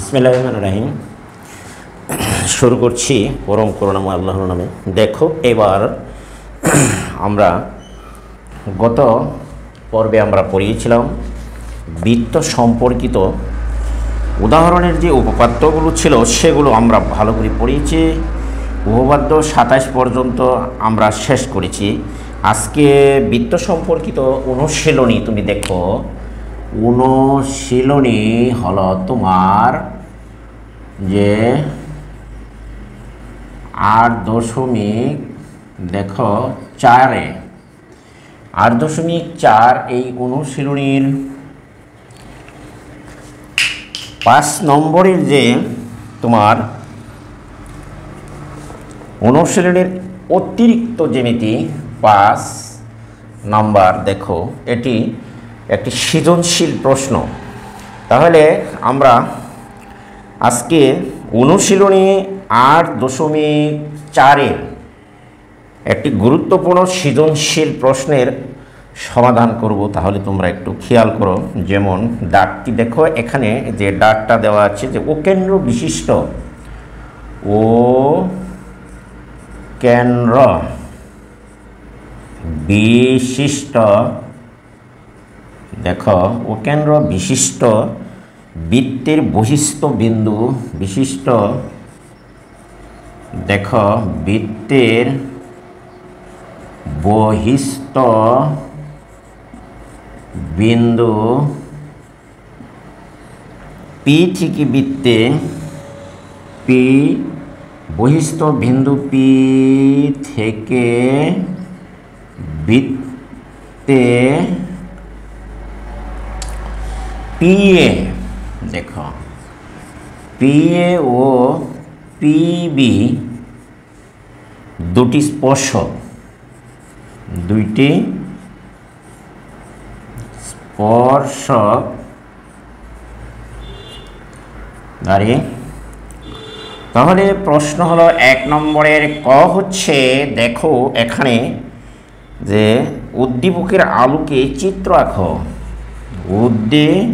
বিসমিল্লাহির রহমানির রহিম। শুরু করছি পরম করুণাময় আল্লাহর নামে। দেখো, এবার আমরা গত পর্বে আমরা পড়িয়েছিলাম বৃত্ত সম্পর্কিত উদাহরণের যে উপপাদ্যগুলো ছিল সেগুলো আমরা ভালো করে পড়িয়েছি। উপপাদ্য 27 পর্যন্ত আমরা শেষ করেছি। আজকে বৃত্ত সম্পর্কিত অনুশীলনী তুমি দেখো। অনুশীলনী হলো তোমার যে 8.4 8.4 এই অনুশীলনীর 5 নম্বরের যে তোমার অনুশীলনের অতিরিক্ত জ্যামিতি 5 নাম্বার। দেখো, এটি একটি সৃজনশীল প্রশ্ন। তাহলে আমরা আজকে অনুশীলনী 8.4 একটি গুরুত্বপূর্ণ সৃজনশীল প্রশ্নের সমাধান করব। তাহলে তোমরা একটু খেয়াল করো। যেমন দাগটি দেখো, এখানে যে দাগটা দেওয়া আছে যে ও কেন্দ্র বিশিষ্ট, ও কেন্দ্র বিশিষ্ট, দেখো ও কেন্দ্র বিশিষ্ট বৃত্তের বহিস্থ বিন্দু বিশিষ্ট, দেখো বৃত্তের বহিস্থ বিন্দু পি থেকে বৃত্তে পি বহিস্থ বিন্দু পি থেকে বৃত্তে পিএ, দেখো পিএ ও পিবি দুটি স্পর্শক, দুইটি স্পর্শক দাঁড়িয়ে। তাহলে প্রশ্ন হলো 1 নম্বরের ক হচ্ছে, দেখো এখানে যে উদ্দীপকের আলোকে চিত্র আঁকো। উদ্দীপকের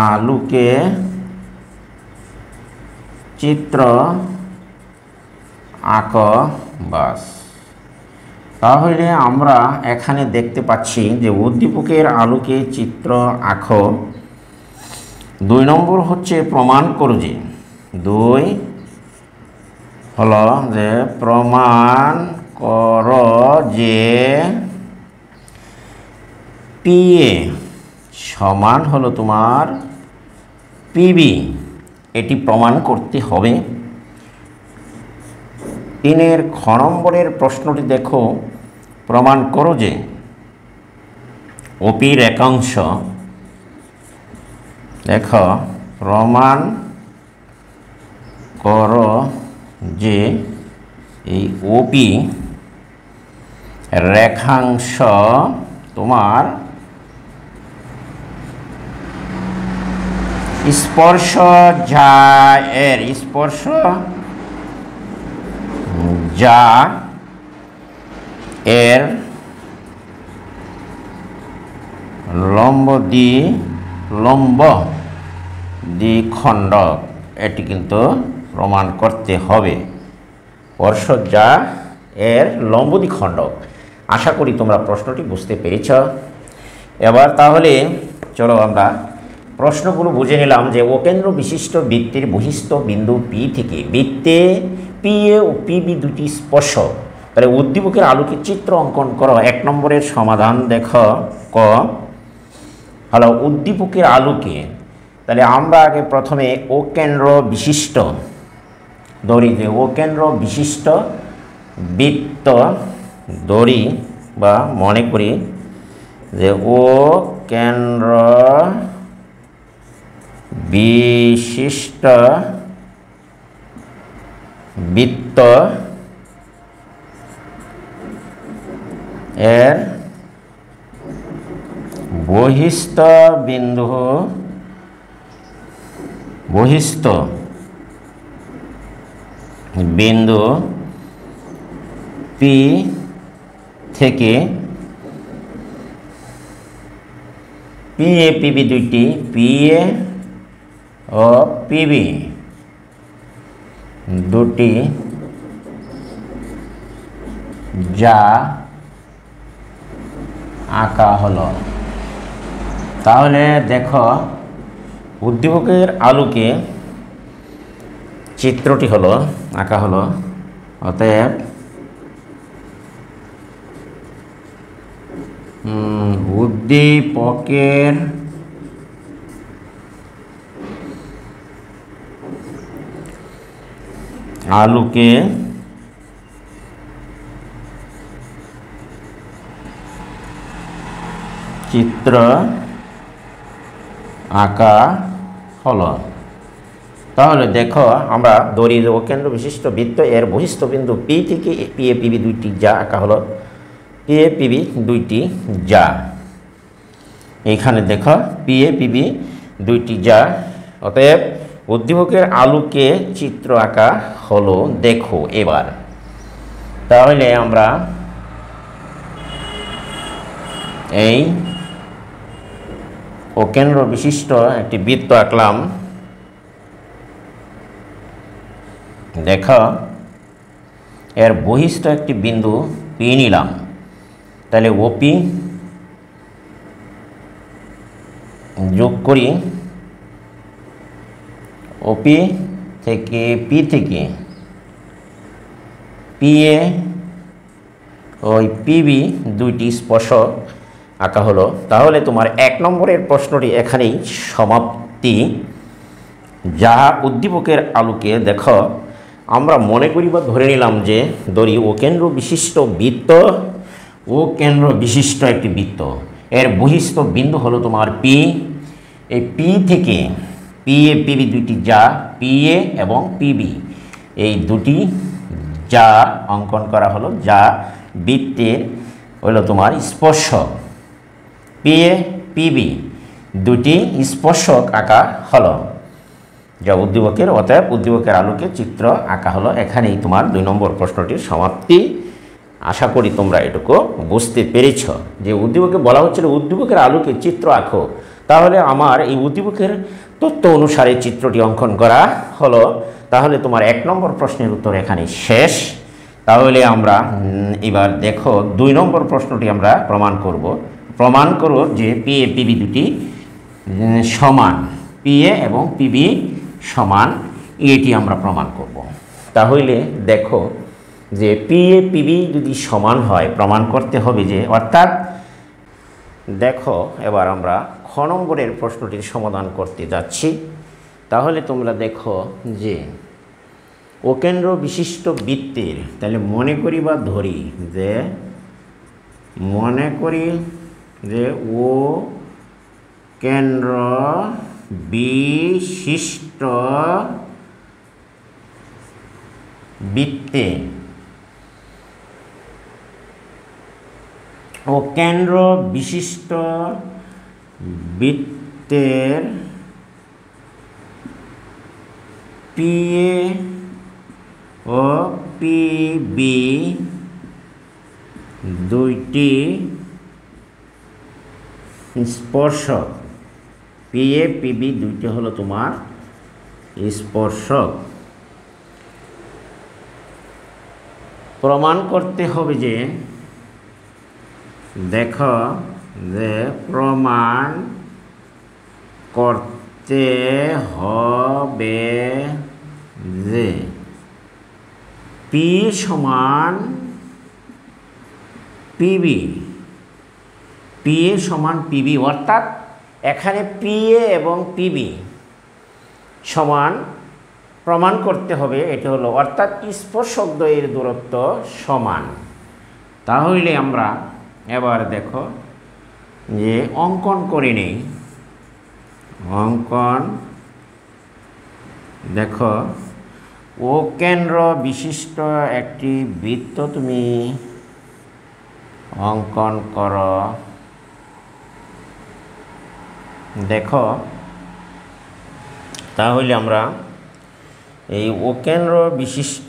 আলোকে চিত্র আঁকো, বাস। তাহলে আমরা এখানে দেখতে পাচ্ছি যে উদ্দীপকের আলোকে চিত্র আঁকো। 2 নম্বর হচ্ছে প্রমাণ করো যে, 2 হলো যে প্রমাণ করো যে পিএ সমান হলো তোমার পিবি। এটি প্রমাণ করতে হবে। 3 খ নম্বরের প্রশ্নটি দেখো, প্রমাণ করো যে ওপি রেখাংশ, দেখো প্রমাণ করো যে এই ওপি রেখাংশ তোমার স্পর্শ যা এর স্পর্শ যা এর লম্ব দ্বিখণ্ডক। এটি কিন্তু প্রমাণ করতে হবে। স্পর্শ যা এর লম্ব দ্বিখণ্ডক। আশা করি তোমরা প্রশ্নটি বুঝতে পেরেছ। এবার তাহলে চলো আমরা প্রশ্নগুলো বুঝে নিলাম। যে ও কেন্দ্র বিশিষ্ট বৃত্তের বহিস্থ বিন্দু পি থেকে বৃত্তে পি এ ও পিবি দুটি স্পর্শক। তাহলে উদ্দীপকের আলোকে চিত্র অঙ্কন করো। 1 নম্বরের সমাধান দেখো ক হলো উদ্দীপকের আলোকে। তাহলে আমরা আগে প্রথমে ও কেন্দ্র বিশিষ্ট ধরি, যে ও কেন্দ্র বিশিষ্ট বৃত্ত ধরি বা মনে করি যে ও কেন্দ্র বিশিষ্ট বৃত্ত এর বহিস্থ বিন্দু পি থেকে পিএ পিবি দুইটি, পিএ ও পিবি দুটি যা আঁকা হলো। তাহলে দেখো উদ্দীপকের আলোকে চিত্রটি হলো আঁকা হলো। অতএব উদ্দীপকের আলোকে চিত্র আঁকা হলো। তাহলে দেখো আমরা দড়ির ও কেন্দ্র বিশিষ্ট বৃত্ত এর বহিস্থ বিন্দু পি থেকে পিএ পিবি দুইটি যা আঁকা হলো। পিএ পিবি দুইটি যা, এইখানে দেখো পিএ পিবি দুইটি যা। অতএব উদ্দীপকের আলোকে চিত্র আঁকা হলো। দেখো এবার তাহলে আমরা এই ও কেন্দ্র বিশিষ্ট একটি বৃত্ত আঁকলাম। দেখো এর বহিস্থ একটি বিন্দু পি নিলাম। তাহলে ওপি যোগ করি, ওপি থেকে পি থেকে পিএ ওই পিবি দুইটি স্পর্শক আঁকা হলো। তাহলে তোমার 1 নম্বরের প্রশ্নটি এখানেই সমাপ্তি। যাহা উদ্দীপকের আলোকে দেখো আমরা মনে করি বা ধরে নিলাম যে দড়ি ও কেন্দ্র বিশিষ্ট বৃত্ত, ও কেন্দ্র বিশিষ্ট একটি বৃত্ত, এর বহিস্থ বিন্দু হলো তোমার পি। এই পি থেকে পিএ পিবি দুইটি যা, পিএ এবং পিবি এই দুটি যা অঙ্কন করা হলো। যা বৃত্তের হলো তোমার স্পর্শক। পিএ পিবি দুটি স্পর্শক আঁকা হলো যা উদ্দীপকের, অতএব উদ্দীপকের আলোকে চিত্র আঁকা হলো। এখানেই তোমার 2 নম্বর প্রশ্নটির সমাপ্তি। আশা করি তোমরা এটুকু বুঝতে পেরেছ যে উদ্দীপকে বলা হচ্ছিল উদ্দীপকের আলোকে চিত্র আঁকো। তাহলে আমার এই উদ্দীপকের তথ্য অনুসারে চিত্রটি অঙ্কন করা হলো। তাহলে তোমার 1 নম্বর প্রশ্নের উত্তর এখানে শেষ। তাহলে আমরা এবার দেখো 2 নম্বর প্রশ্নটি আমরা প্রমাণ করব। প্রমাণ করো যে পিএ পিবি দুটি সমান, পিএ এবং পিবি সমান, এটি আমরা প্রমাণ করব। তাহলে দেখো যে পিএ পিবি যদি সমান হয় প্রমাণ করতে হবে যে, অর্থাৎ দেখো এবার আমরা খ নম্বরের প্রশ্নটির সমাধান করতে যাচ্ছি। তাহলে তোমরা দেখো যে ও কেন্দ্র বিশিষ্ট বৃত্তের, তাহলে মনে করি বা ধরি যে, মনে করি যে ও কেন্দ্র বিশিষ্ট বৃত্তে, ও কেন্দ্র বিশিষ্ট বৃত্তের পিএ ও পিবি দুইটি স্পর্শক। পিএ পিবি দুইটি হলো তোমার স্পর্শক। প্রমাণ করতে হবে যে, দেখো যে প্রমাণ করতে হবে যে পি সমান পিবি, পিএ সমান পিবি, অর্থাৎ এখানে পিএ এবং পিবি সমান প্রমাণ করতে হবে। এটি হলো অর্থাৎ স্পর্শক দ্বয়ের দূরত্ব সমান। তাহলে আমরা এবার দেখো যে অঙ্কন করে নেই। অঙ্কন দেখো ও কেন্দ্র বিশিষ্ট একটি বৃত্ত তুমি অঙ্কন করো। দেখো তাহলে আমরা এই ও কেন্দ্র বিশিষ্ট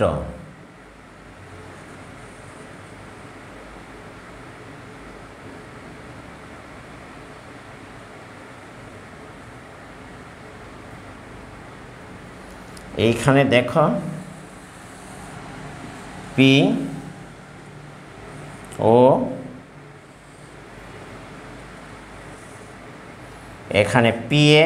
এইখানে দেখো পি ও এখানে পি এ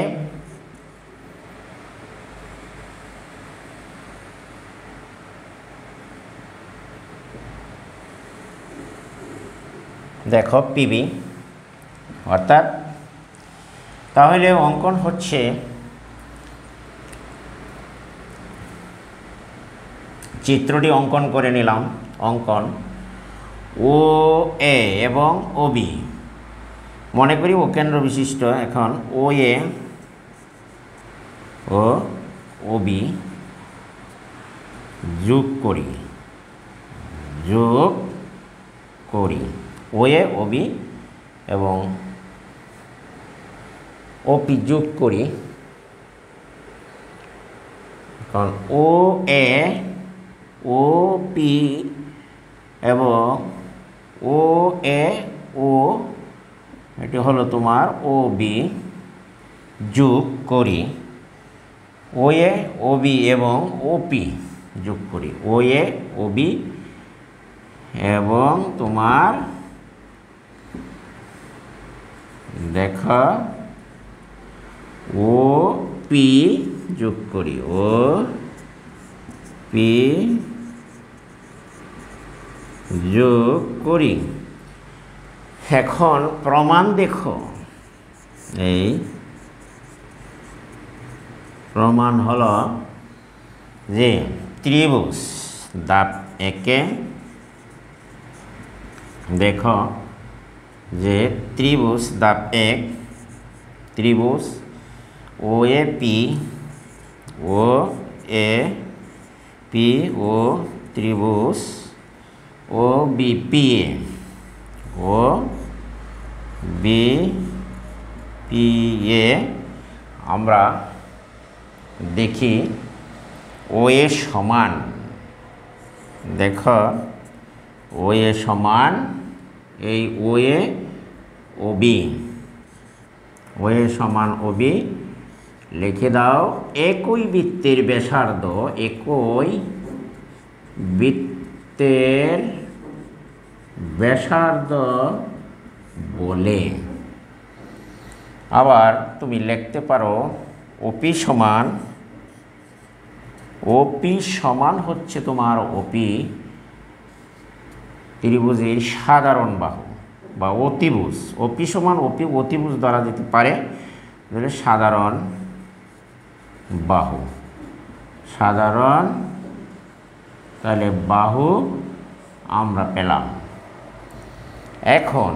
দেখো পিবি, অর্থাৎ তাহলে অঙ্কন হচ্ছে চিত্রটি অঙ্কন করে নিলাম। অঙ্কন ও এ এবং ও বি, মনে করি ও কেন্দ্র বিশিষ্ট। এখন ও এ ও ও বি যোগ করি ও এ ও বি এবং ও পি যোগ করি। কারণ ও এ ও পি এবং ও এ ও এটি হলো তোমার ও বি যোগ করি ও এ ও বি এবং ও পি যোগ করি ও এ ও বি এবং তোমার দেখা ও পি যোগ করি ও পি যোগ করি। এখন প্রমাণ দেখো, এই প্রমাণ হলো যে ত্রিভুজ দাব একে, দেখো যে ত্রিভুজ দাব এক, ত্রিভুজ ও এ পি ও এ পি ও ত্রিভুজ ও বি পি এ ও বি পি এ আমরা দেখি ও এ সমান, দেখো ও এ সমান এই ও এ ও বি, ও এ সমান ও বি লিখে দাও। একই বৃত্তের ব্যাসার্ধ, একই বৃত্তের ব্যাসার্ধ বলে। আবার তুমি লিখতে পারো ওপি সমান, ওপি সমান হচ্ছে তোমার ওপি ত্রিভুজের সাধারণ বাহু বা অতিভুজ। ওপি সমান ওপি অতিভুজ দ্বারা যেতে পারে, সাধারণ বাহু, সাধারণ তাহলে বাহু আমরা পেলাম। এখন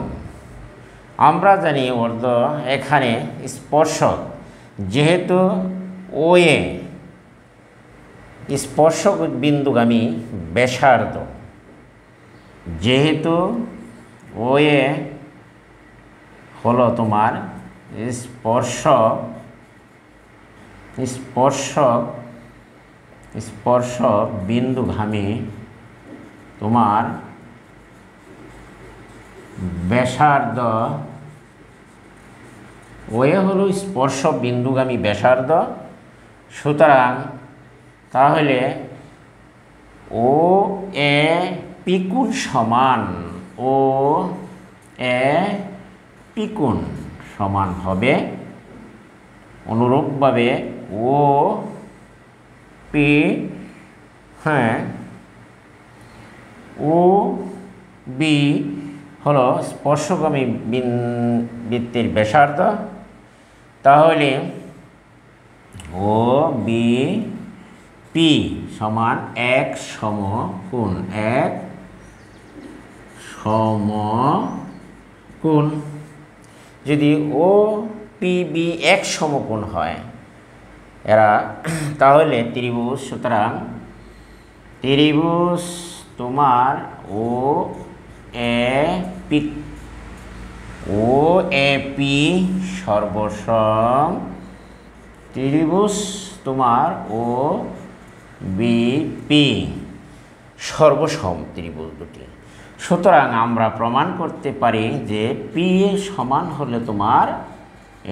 আমরা জানি অর্ধ এখানে স্পর্শক, যেহেতু ও এ স্পর্শক বিন্দুগামী ব্যাসার্ধ, যেহেতু ও এ হলো তোমার স্পর্শক বিন্দুগামী তোমার ব্যাসার্ধ, ও এ হলো স্পর্শ বিন্দুগামী ব্যাসার্ধ। সুতরাং তাহলে ও এ পিকুণ সমান, ও এ পিকুণ সমান হবে অনুরূপভাবে ও পি, হ্যাঁ ও বি হলো স্পর্শগামী বৃত্তের ব্যাসার্ধ। তাহলে ও বি পি সমান এক সমকোণ, এক সমকোণ। যদি ও পি বি এক সমকোণ হয় এরা, তাহলে ত্রিভুজ, সুতরাং ত্রিভুজ তোমার ও এ পি, ও এ পি সর্বসম ত্রিভুজ তোমার ও বি পি সর্বসম ত্রিভুজ দুটি। সুতরাং আমরা প্রমাণ করতে পারি যে পি এ সমান হলে তোমার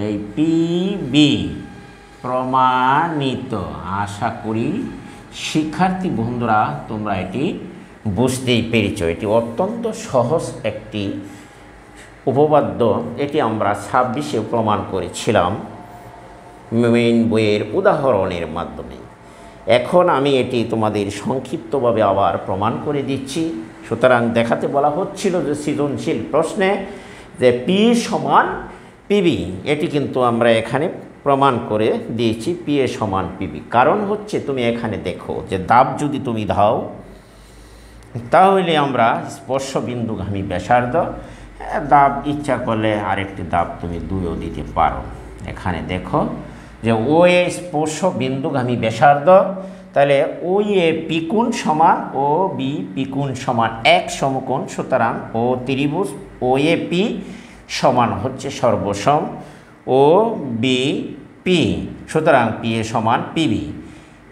এই পি বি প্রমাণিত। আশা করি শিক্ষার্থী বন্ধুরা তোমরা এটি বুঝতেই পেরেছ। এটি অত্যন্ত সহজ একটি উপপাদ্য। এটি আমরা 26-এ প্রমাণ করেছিলাম মেইন বইয়ের উদাহরণের মাধ্যমে। এখন আমি এটি তোমাদের সংক্ষিপ্তভাবে আবার প্রমাণ করে দিচ্ছি। সুতরাং দেখাতে বলা হচ্ছিল যে সৃজনশীল প্রশ্নে যে পি সমান পিবি, এটি কিন্তু আমরা এখানে প্রমাণ করে দিয়েছি পি এ সমান পিবি। কারণ হচ্ছে তুমি এখানে দেখো যে দাব যদি তুমি দাও তাহলে আমরা স্পর্শবিন্দুগামী ব্যাসার্ধ, দাব ইচ্ছা করলে আরেকটি দাব তুমি দুইও দিতে পারো। এখানে দেখো যে ও এ স্পর্শ বিন্দুগামী ব্যাসার্ধ, তাহলে ও এ পিকুণ সমান ও বি পিকুণ সমান এক সমকোণ। সুতরাং ও ত্রিভুজ ও এ পি সমান হচ্ছে সর্বসম ও বি পি। সুতরাং পি এ সমান পিবি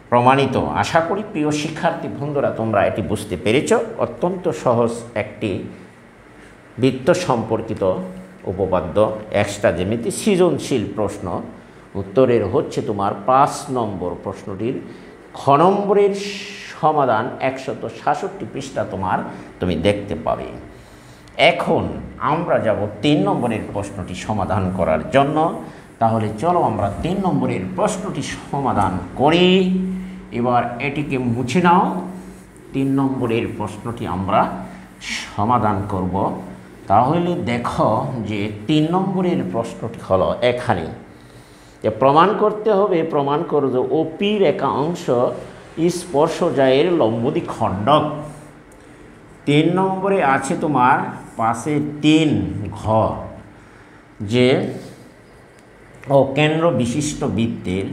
প্রমাণিত। আশা করি প্রিয় শিক্ষার্থী বন্ধুরা তোমরা এটি বুঝতে পেরেছ। অত্যন্ত সহজ একটি বৃত্ত সম্পর্কিত উপপাদ্য, এক্সট্রা জ্যামিতি সৃজনশীল প্রশ্ন। উত্তরের হচ্ছে তোমার 5 নম্বর প্রশ্নটির খ নম্বরের সমাধান 166 পৃষ্ঠা তুমি দেখতে পাবে। এখন আমরা যাব 3 নম্বরের প্রশ্নটি সমাধান করার জন্য। তাহলে চলো আমরা 3 নম্বরের প্রশ্নটি সমাধান করি। এবার এটিকে মুছে নাও। 3 নম্বরের প্রশ্নটি আমরা সমাধান করব। তাহলে দেখো যে 3 নম্বরের প্রশ্নটি হলো এখানে যে প্রমাণ করতে হবে, প্রমাণ করো যে ওপি রেখা অংশ স্পর্শজায়ের লম্বদ্বি খণ্ডক। 3 নম্বরে আছে তোমার 5-3 ঘ যে অকেন্দ্র বিশিষ্ট বৃত্তের।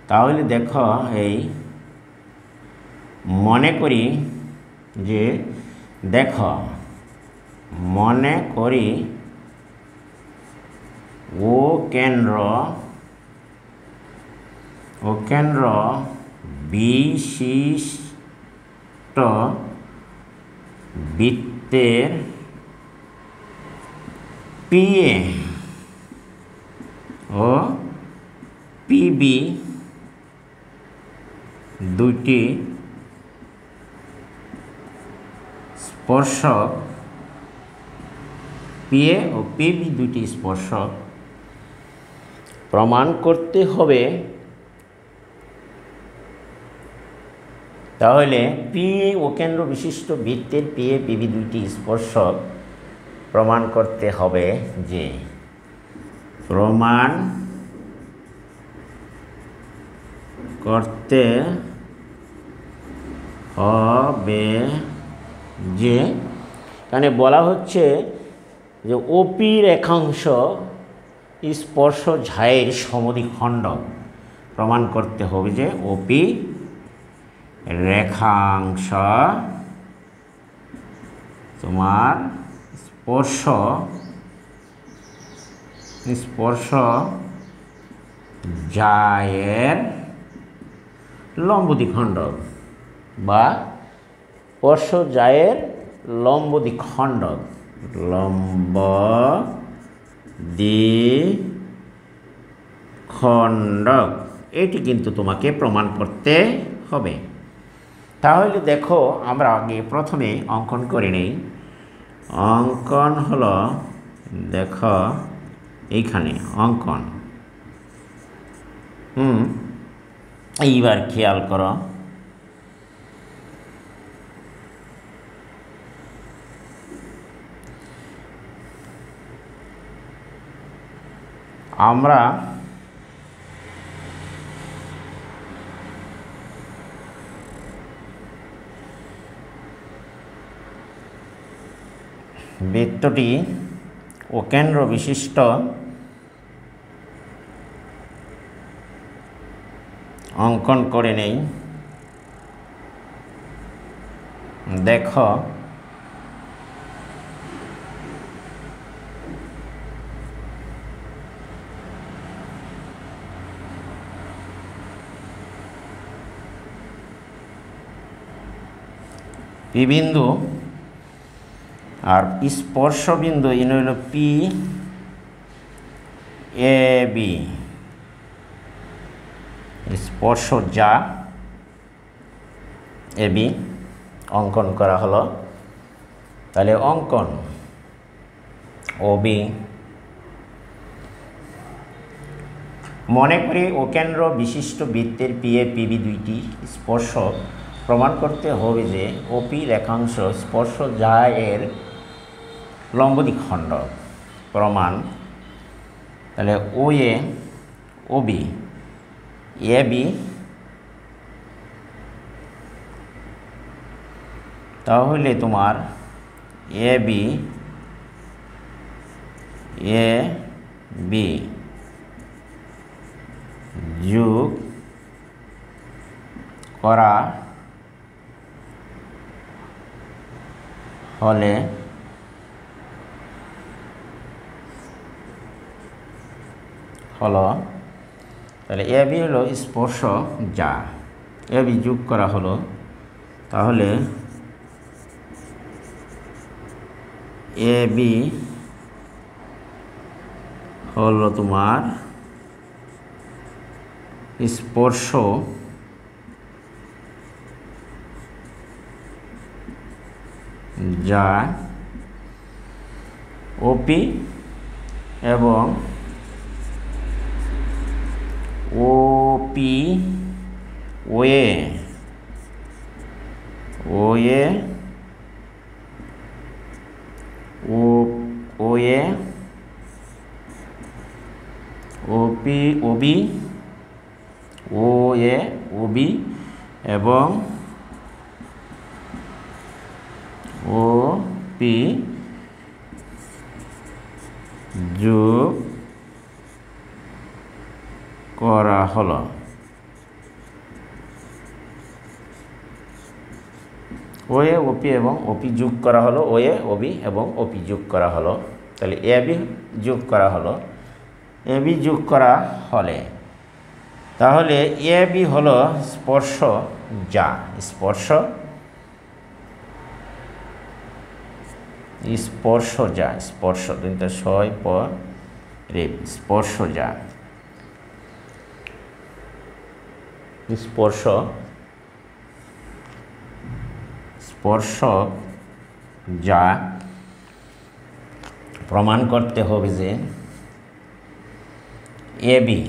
তাহলে দেখো এই মনে করি যে দেখো মনে করি ও কেন্দ্র বিশিষ্ট বৃত্তের পিএ ও পিবি দুটি স্পর্শক, পিএ ও পিবি দুটি স্পর্শক প্রমাণ করতে হবে। তাহলে পিএ ও কেন্দ্র বিশিষ্ট বৃত্তের পিএ পিবি দুইটি স্পর্শক প্রমাণ করতে হবে যে এখানে বলা হচ্ছে যে ওপি রেখাংশ স্পর্শজায়ের সমদ্বিখণ্ডক। প্রমাণ করতে হবে যে ওপি রেখাংশ তোমার স্পর্শজায়ের লম্বদ্বিখণ্ডক বা স্পর্শজায়ের লম্বদ্বিখণ্ডক, লম্বদ্বিখণ্ডক এটি কিন্তু তোমাকে প্রমাণ করতে হবে। তাহলে দেখো আমরা আগে প্রথমে অঙ্কন করে নেই। অঙ্কন হলো দেখো এইখানে অঙ্কন। এইবার খেয়াল করো আমরা বৃত্তটি ও কেন্দ্র বিশিষ্ট অঙ্কন করে নেই। দেখো পি বিন্দু আর স্পর্শবিন্দু ইন হইল পি এ বি। স্পর্শজা এবি অঙ্কন করা হলো। তাহলে অঙ্কন ওবি, মনে করি অকেন্দ্র বিশিষ্ট বৃত্তের পিএ পিবি দুইটি স্পর্শক। প্রমাণ করতে হবে যে ওপি রেখাংশ স্পর্শজা এর লম্ব দ্বিখণ্ডক। প্রমাণ, তাহলে ও এ ওবি এ বি, তাহলে তোমার এ বি যোগ করা হলে হলো, তাহলে এ বি হলো স্পর্শ যা, এ বি যোগ করা হলো, তাহলে এ বি হলো তোমার স্পর্শ যা ওপি এবং ওপি ওয়ে ওয়ে ওয়ে ওপি ওবি ওয়ে ওবি এবং ওপি যোগ করা হলো। ওয়ে ওপি এবং ওপি যোগ করা হলো, ওয়ে ওবি এবং ওপি যোগ করা হলো, তাহলে এ বি যোগ করা হলো। এ বি যোগ করা হলে তাহলে এ বি হলো স্পর্শ যা, স্পর্শ যা, স্পর্শ দুইটা ছয় প রে, স্পর্শ যা, স্পর্শক যা। প্রমাণ করতে হবে যে এ বি,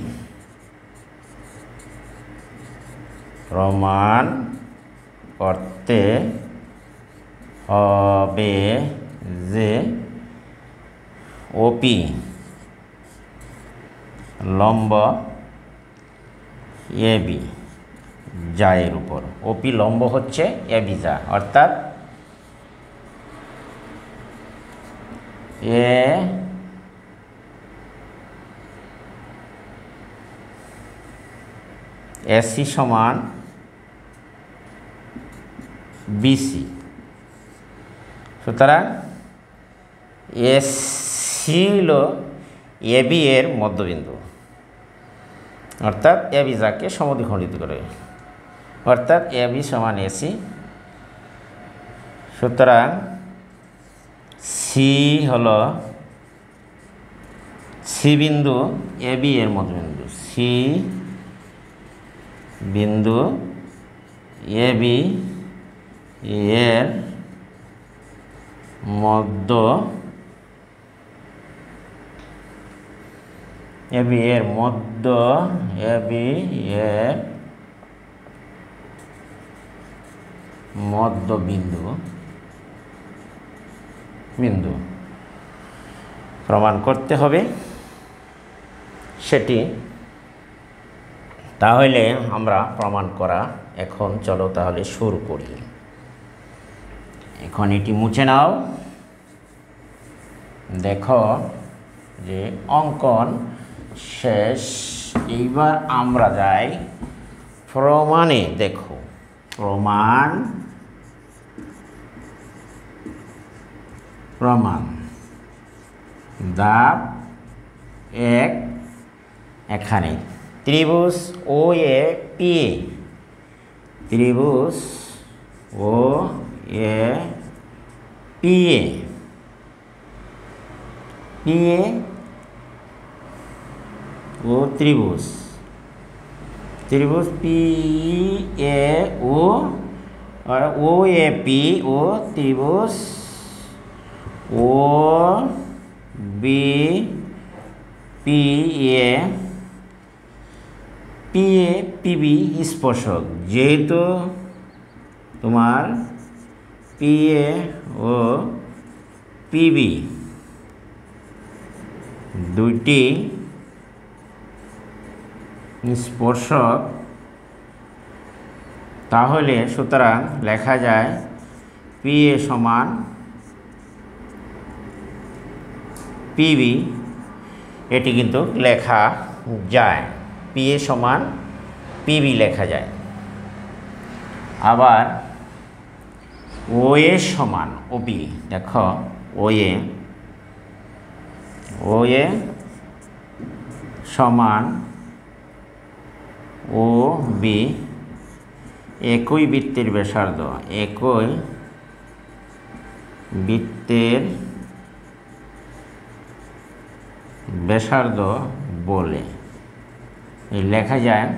প্রমাণ করতে হবে যে ওপি লম্ব এ বি যা এর উপর। ওপি লম্ব হচ্ছে এ বি যা, অর্থাৎ এ এসি সমান বিসি, সুতরাং এসি হলো এ বি এর মধ্যবিন্দু, অর্থাৎ এ বি যাকে সমদ্বিখণ্ডিত করে, অর্থাৎ এ বি সমান এসি। সুতরাং সি হলো সি বিন্দু এ বি এর মধ্যবিন্দু, সি বিন্দু এ বি এর মধ্য এ বি এর মধ্যবিন্দু প্রমাণ করতে হবে সেটি। তাহলে আমরা প্রমাণ করা এখন চলো তাহলে শুরু করি। এখন এটি মুছে নাও, দেখো যে অঙ্কন শেষ। এইবার আমরা যাই প্রমাণে। দেখো প্রমাণ ধাপ এক, এখানে ত্রিভুজ ও এ পি এ, ত্রিভুজ ও এ পি এ ও ত্রিভুজ ত্রিভুজ P A O R O A P O ত্রিভুজ ও B P A P A PB স্পর্শক। যেহেতু তোমার পি এ ও পিবি দুইটি স্পর্শক, তাহলে সুতরাং লেখা যায় পি এ সমান পিবি। এটি কিন্তু লেখা যায়, পি এ সমান পিবি লেখা যায়। আবার ও এ সমান ওবি, দেখো ও এ সমান ও বি, একই বৃত্তের ব্যাসার্ধ, একই বৃত্তের ব্যাসার্ধ বলে লেখা যায়।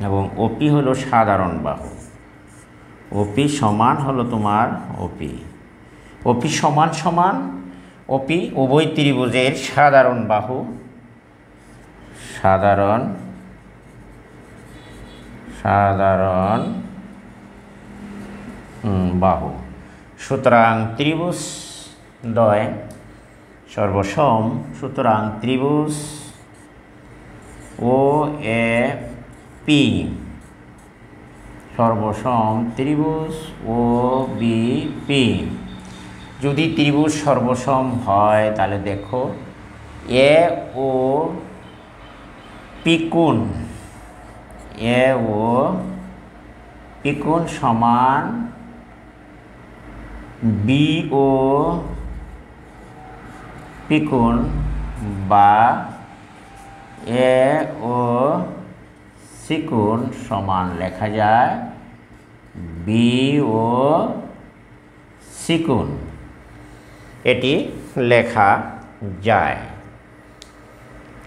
এবং ওপি হলো সাধারণ বাহু, ওপি সমান হলো তোমার ওপি সমান সমান ওপি উভয় ত্রিভুজের সাধারণ বাহু, সাধারণ বাহু। সুতরাং ত্রিভুজ দ্বয় সর্বসম, সুতরাং ত্রিভুজ ও এ পি সর্বসম ত্রিভুজ ও বি পি। যদি ত্রিভুজ সর্বসম হয় তাহলে দেখো এ ও পি কোণ, এ ও পি কোণ সমান বি ও পি কোণ, বা এ ও সি কোণ সমান লেখা যায় বি ও সি কোণ। এটি লেখা যায়।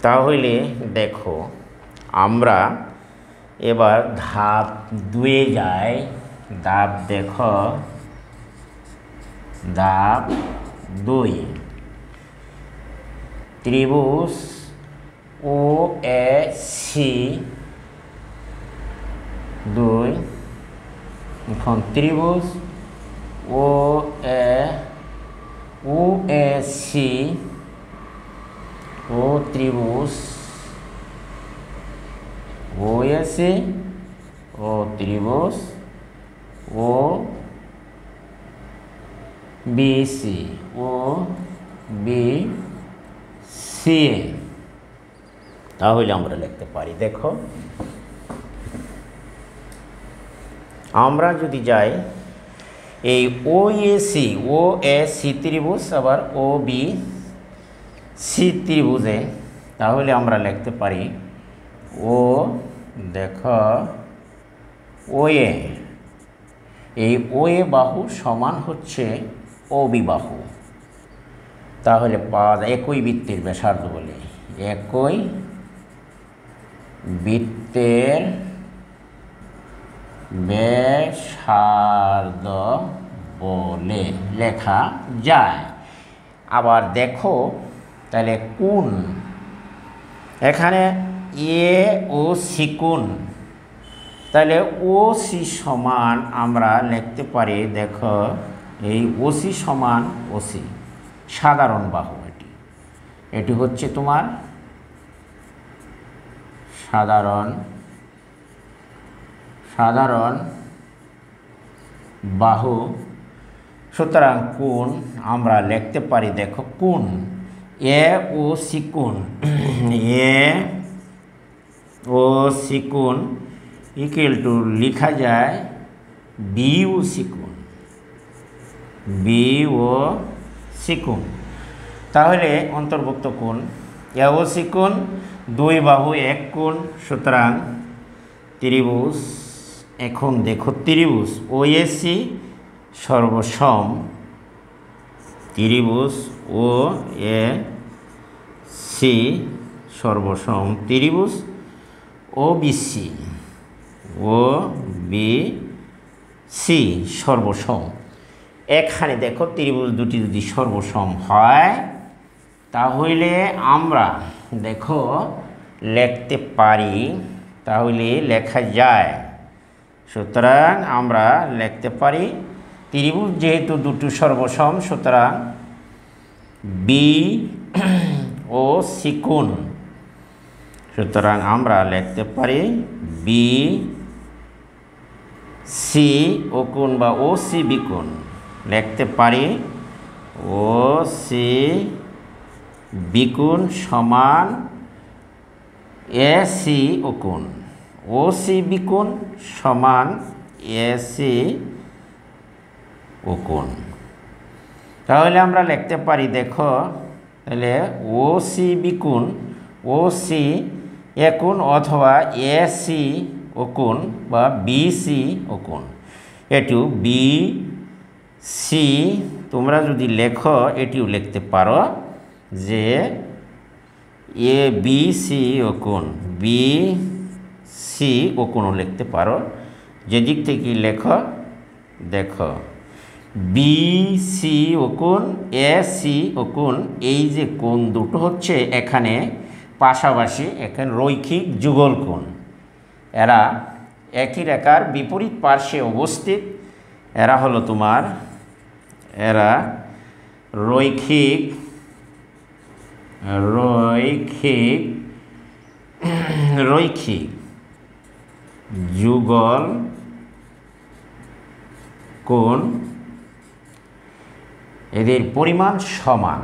তাহলে দেখো আমরা এবার ধাপ 2-এ যাই। ধাপ দেখো, ধাপ 2, ত্রিভুজ ও এ সি 2। এখন ত্রিভুজ ও এ সি ও ত্রিভুজ ও এ সি ও ত্রিভুজ ও বি সি ও বি সি। তাহলে আমরা লিখতে পারি, দেখো আমরা যদি যাই এই ও এ সি ত্রিভুজ আবার ও বি সি ত্রিভুজে, তাহলে আমরা লিখতে পারি ও, দেখো ও এ, এই ও এ বাহু সমান হচ্ছে ও বি বাহু। তাহলে পাওয়া যায় একই বৃত্তের ব্যাসার্ধ বলে, একই বৃত্তের ব্যাসার্ধ বলে লেখা যায়। আবার দেখো তাহলে কোণ, এখানে এ ও সি কোণ, তাহলে ও সি সমান আমরা লিখতে পারি, দেখো এই ও সি সমান ও সি সাধারণ বাহু। এটি হচ্ছে তোমার সাধারণ বাহু। সুতরাং কোণ আমরা লিখতে পারি, দেখো কোণ এ ও সি কোণ, এ ও সি কোণ ইকুয়াল টু লেখা যায় বি ও সি কোণ, বি ও সি কোণ। তাহলে অন্তর্ভুক্ত কোণ এ ও সি কোণ, দুই বাহু এক কোণ। সুতরাং ত্রিভুজ, এখন দেখো ত্রিভুজ ও এ সি সর্বসম ত্রিভুজ ও এ সি সর্বসম ত্রিভুজ ওবিসি, ও বি সি সর্বসম। এখানে দেখো ত্রিভুজ দুটি যদি সর্বসম হয় তাহলে আমরা দেখো লিখতে পারি, তাহলে লেখা যায়। সুতরাং আমরা লিখতে পারি ত্রিভুজ যেহেতু দুটো সর্বসম, সুতরাং বি ও সি কোণ। সুতরাং আমরা লিখতে পারি বি সি ও কোণ বা ও সি বি কোণ। লিখতে পারি ও সি বি কোণ সমান এ সি ও কোণ। ও সি বি কোণ সমান এ সি ও কোণ। তাহলে আমরা লিখতে পারি দেখো, তাহলে ও সি বি কোণ, ও সি এ কোণ অথবা এ সি ও কোণ বা বি সি ও কোণ। এটিও বি সি তোমরা যদি লেখো এটিও লিখতে পারো যে এ বি সি ও কোণ, বি সি ও কোণও লিখতে পারো। যে দিক থেকে লেখো দেখো বি সি ও কোণ, এ সি ও কোণ, এই যে কোণ দুটো হচ্ছে এখানে পাশাপাশি, এখানে রৈখিক যুগল কোণ। এরা একই রেখার বিপরীত পার্শ্বে অবস্থিত। এরা হলো তোমার, এরা রৈখিক রৈখিক রৈখিক যুগল কোণ। এদের পরিমাণ সমান,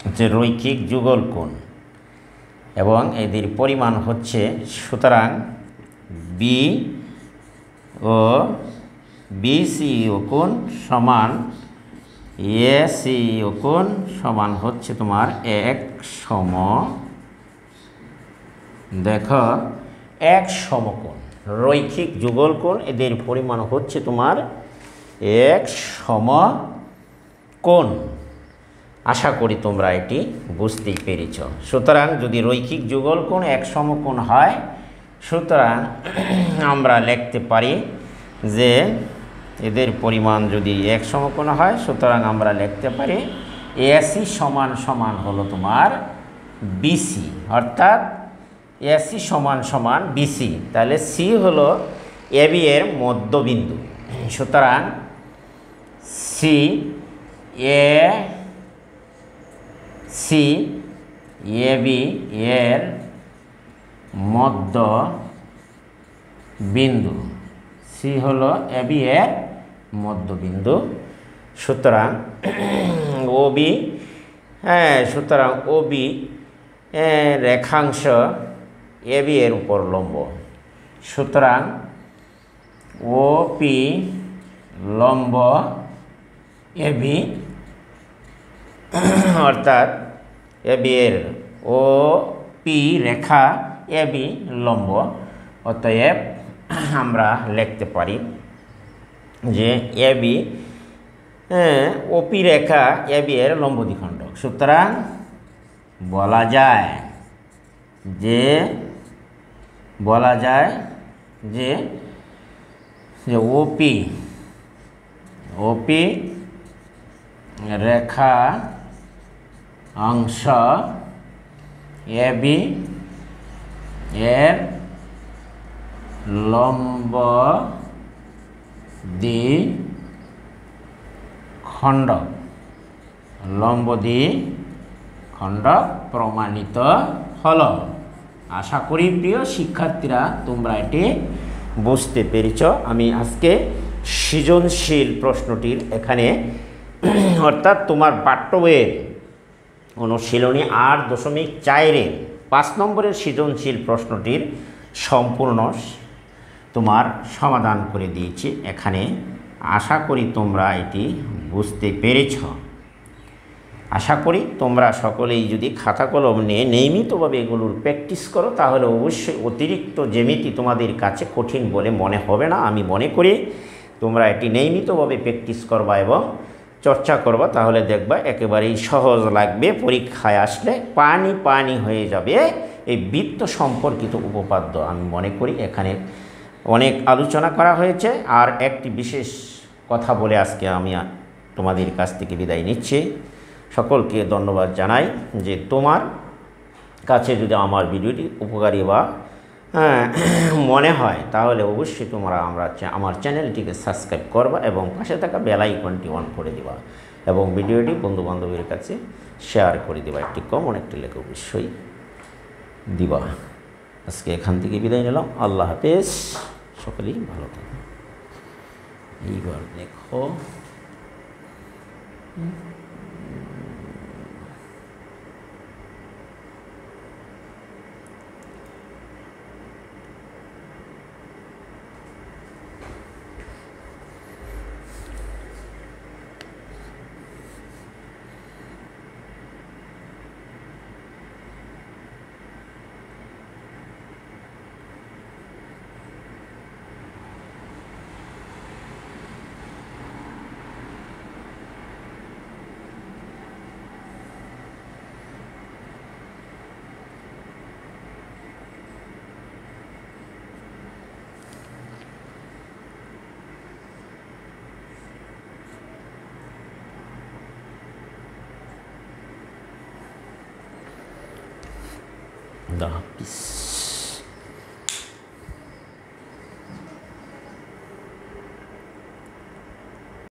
হচ্ছে রৈখিক যুগল কোণ, এবং এদের পরিমাণ হচ্ছে, সুতরাং বি ও বি সি ও কোণ সমান এ সি ও কোণ সমান হচ্ছে তোমার এক সম, দেখো এক সমকোণ। রৈখিক যুগল কোণ, এদের পরিমাণ হচ্ছে তোমার এক সমকোণ। আশা করি তোমরা এটি বুঝতেই পেরেছ। সুতরাং যদি রৈখিক যুগল কোণ এক সমকোণ হয়, সুতরাং আমরা লিখতে পারি যে এদের পরিমাণ যদি এক সমকোণ হয়, সুতরাং আমরা লিখতে পারি এসি সমান সমান হলো তোমার বিসি, অর্থাৎ এসি সমান সমান বিসি। তাহলে সি হলো এবি এর মধ্যবিন্দু। সুতরাং সি এ সি এবি এর মধ্য বিন্দু, সি হলো এবি এর মধ্যবিন্দু। সুতরাং ওবি, সুতরাং ওবি রেখাংশ এবি এর উপর লম্ব। সুতরাং ওপি লম্ব এবি, অর্থাৎ এবি এর ও পি রেখা এবি লম্ব। অতএব আমরা লিখতে পারি যে এবি ওপি রেখা এবি এর লম্ব দ্বিখণ্ডক। সুতরাং বলা যায় যে ওপি রেখা অংশ এবি এর লম্ব দ্বিখণ্ডক, লম্ব দ্বিখণ্ডক প্রমাণিত হলো। আশা করি প্রিয় শিক্ষার্থীরা তোমরা এটি বুঝতে পেরেছ। আমি আজকে সৃজনশীল প্রশ্নটির এখানে, অর্থাৎ তোমার পাঠ্য বইয়ের অনুশীলনী 8.4 5 নম্বরের সৃজনশীল প্রশ্নটির সম্পূর্ণ তোমার সমাধান করে দিয়েছি এখানে। আশা করি তোমরা এটি বুঝতে পেরেছ। আশা করি তোমরা সকলেই যদি খাতা কলম নিয়ে নিয়মিতভাবে এগুলোর প্র্যাকটিস করো, তাহলে অবশ্যই অতিরিক্ত জ্যামিতি তোমাদের কাছে কঠিন বলে মনে হবে না। আমি মনে করি তোমরা এটি নিয়মিতভাবে প্র্যাকটিস করবা এবং চর্চা করবা, তাহলে দেখবা একেবারেই সহজ লাগবে। পরীক্ষায় আসলে পানি পানি হয়ে যাবে এই বৃত্ত সম্পর্কিত উপপাদ্য আমি মনে করি এখানে অনেক আলোচনা করা হয়েছে। আর একটি বিশেষ কথা বলে আজকে আমি তোমাদের কাছ থেকে বিদায় নিচ্ছি। সকলকে ধন্যবাদ জানাই যে তোমার কাছে যদি আমার ভিডিওটি উপকারী বা মনে হয় তাহলে অবশ্যই তোমরা আমার চ্যানেলটিকে সাবস্ক্রাইব করবা এবং পাশে থাকা বেল আইকনটি অন করে দিবা এবং ভিডিওটি বন্ধুবান্ধবের কাছে শেয়ার করে দিবা, একটি কমেন্ট একটি লেখা অবশ্যই দিবা। আজকে এখান থেকে বিদায় নিলাম। আল্লাহ হাফেজ, সকলেই ভালো থাকো। এইবার দেখো আল্লাহ হাফেজ।